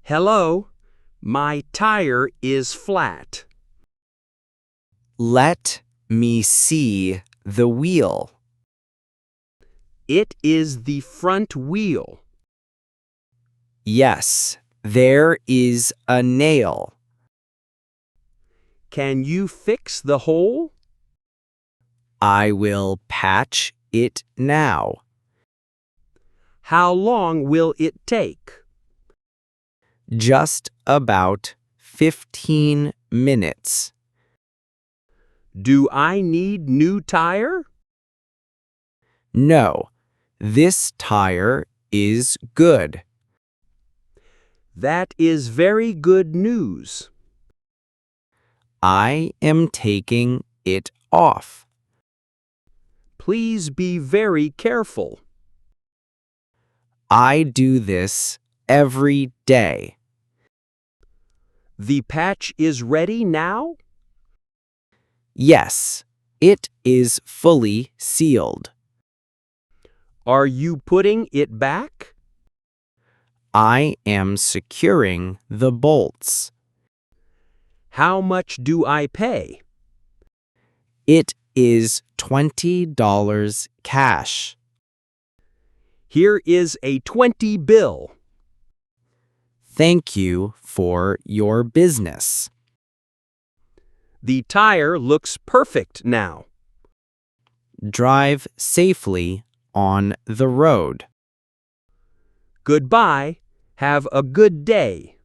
Hello, my tire is flat. Let me see the wheel. It is the front wheel. Yes, there is a nail. Can you fix the hole? I will patch it now. How long will it take? Just about 15 minutes. Do I need new tire? No, this tire is good. That is very good news. I am taking it off. Please be very careful. I do this every day. The patch is ready now? Yes, it is fully sealed. Are you putting it back? I am securing the bolts. How much do I pay? It is $20 cash. Here is a 20 bill. Thank you for your business. The tire looks perfect now. Drive safely on the road. Goodbye. Have a good day.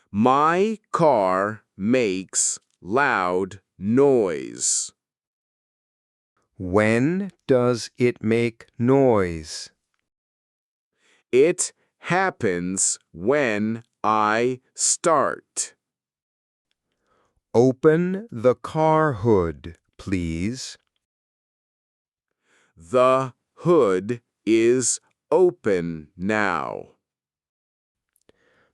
My car makes loud noise. When does it make noise? It happens when I start. Open the car hood, please. The hood is open now.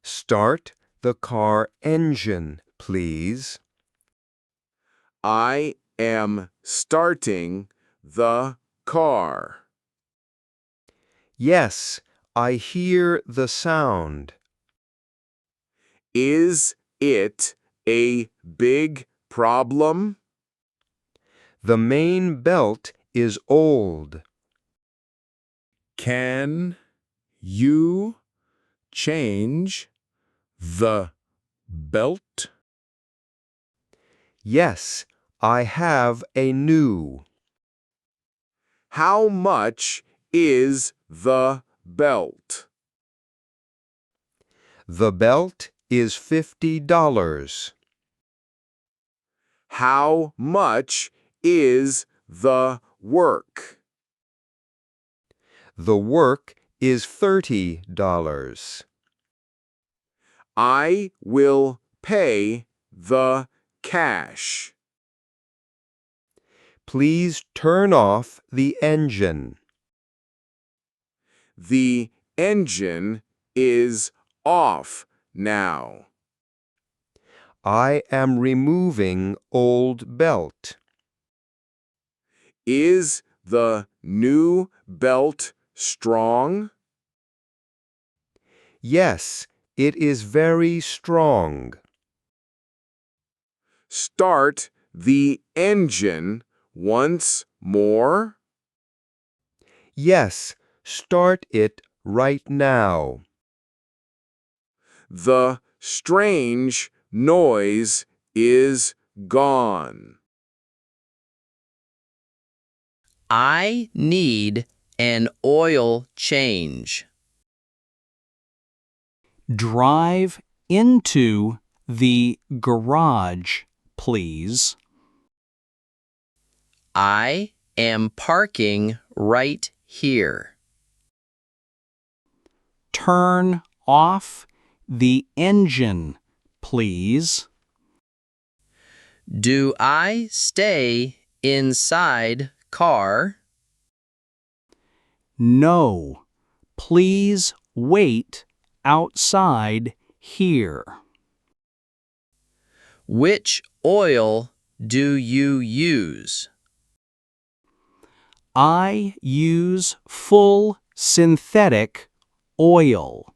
Start the car engine, please. I am starting the car. Yes, I hear the sound. Is it a big problem? The main belt is old. Can you change the belt? Yes, I have a new. How much is the belt? The belt is $50. How much is the work? The work is $30. I will pay the cash. Please turn off the engine. The engine is off now. I am removing old belt. Is the new belt strong? Yes, it is very strong. Start the engine once more. Yes, start it right now. The strange noise is gone. I need an oil change. Drive into the garage, please. I am parking right here. Turn off the engine, please. Do I stay inside car? No, please wait outside here. Which oil do you use? I use full synthetic oil.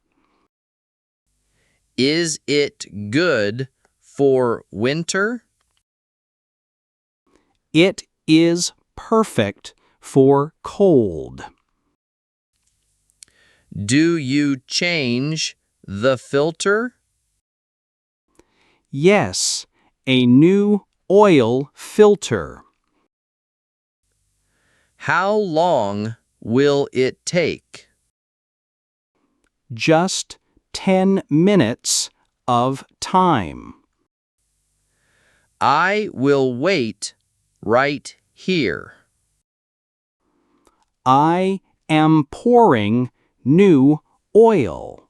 Is it good for winter? It is perfect for cold. Do you change the filter? Yes, a new oil filter. How long will it take? Just 10 minutes of time. I will wait right here. I am pouring new oil.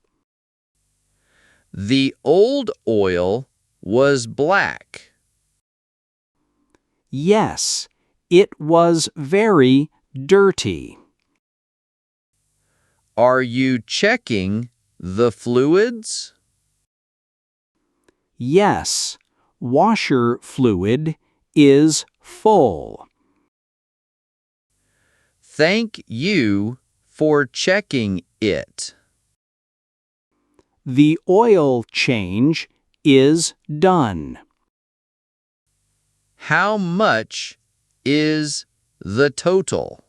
The old oil was black. Yes, it was very dirty. Are you checking the fluids? Yes, washer fluid is full. Thank you for checking it. The oil change is done. How much is the total?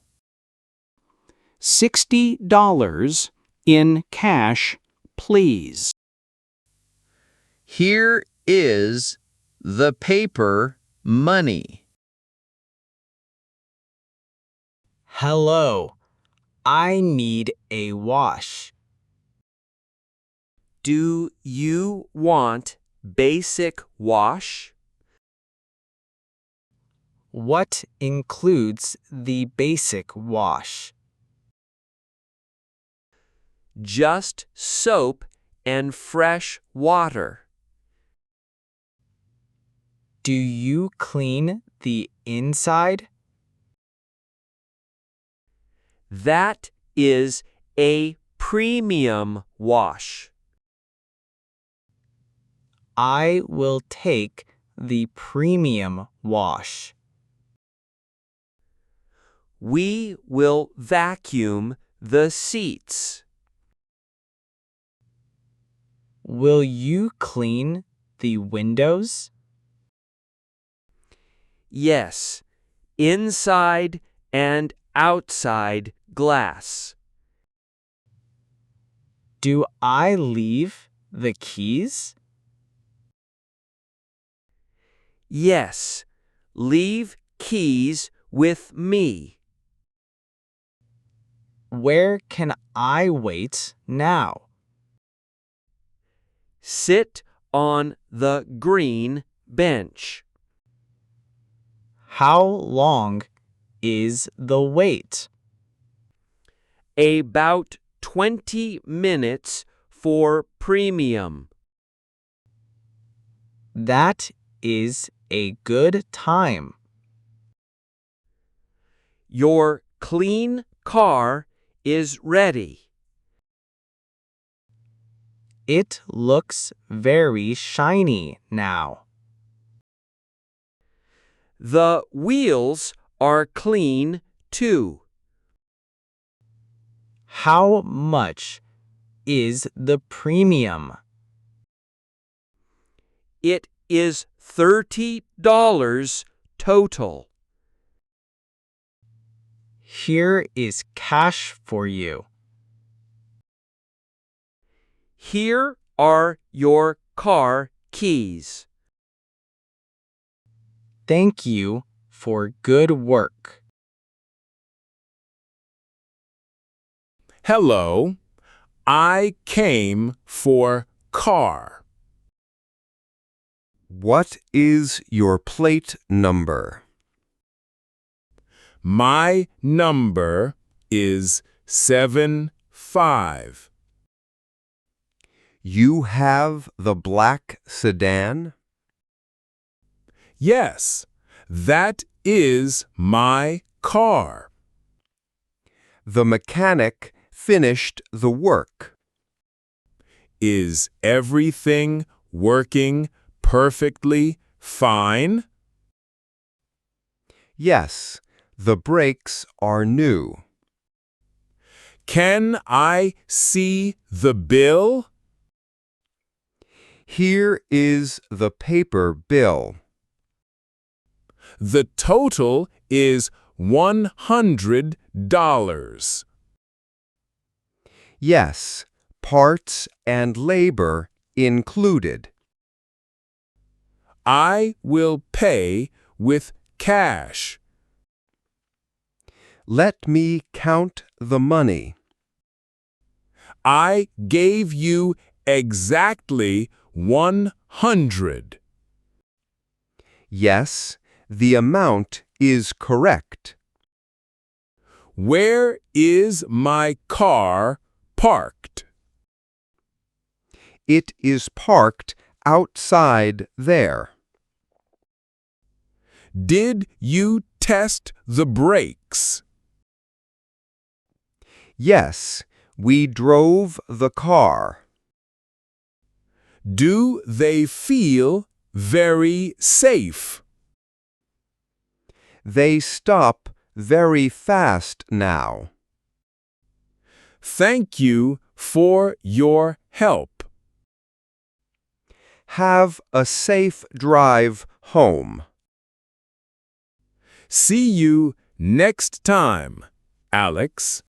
$60 in cash, please. Here is the paper money. Hello, I need a wash. Do you want basic wash? What includes the basic wash? Just soap and fresh water. Do you clean the inside? That is a premium wash. I will take the premium wash. We will vacuum the seats. Will you clean the windows? Yes, inside and outside glass. Do I leave the keys? Yes, leave keys with me. Where can I wait now? Sit on the green bench. How long is the wait? About 20 minutes for premium. That is a good time. Your clean car is ready. It looks very shiny now. The wheels are clean too. How much is the premium? It is $30 total. Here is cash for you. Here are your car keys. Thank you for good work. Hello, I came for car. What is your plate number? My number is 75. You have the black sedan? Yes, that is my car. The mechanic finished the work. Is everything working perfectly fine? Yes, the brakes are new. Can I see the bill? Here is the paper bill. The total is $100. Yes, parts and labor included. I will pay with cash. Let me count the money. I gave you exactly 100. Yes, the amount is correct. Where is my car parked? It is parked outside there. Did you test the brakes? Yes, we drove the car. Do they feel very safe? They stop very fast now. Thank you for your help. Have a safe drive home. See you next time, Alex.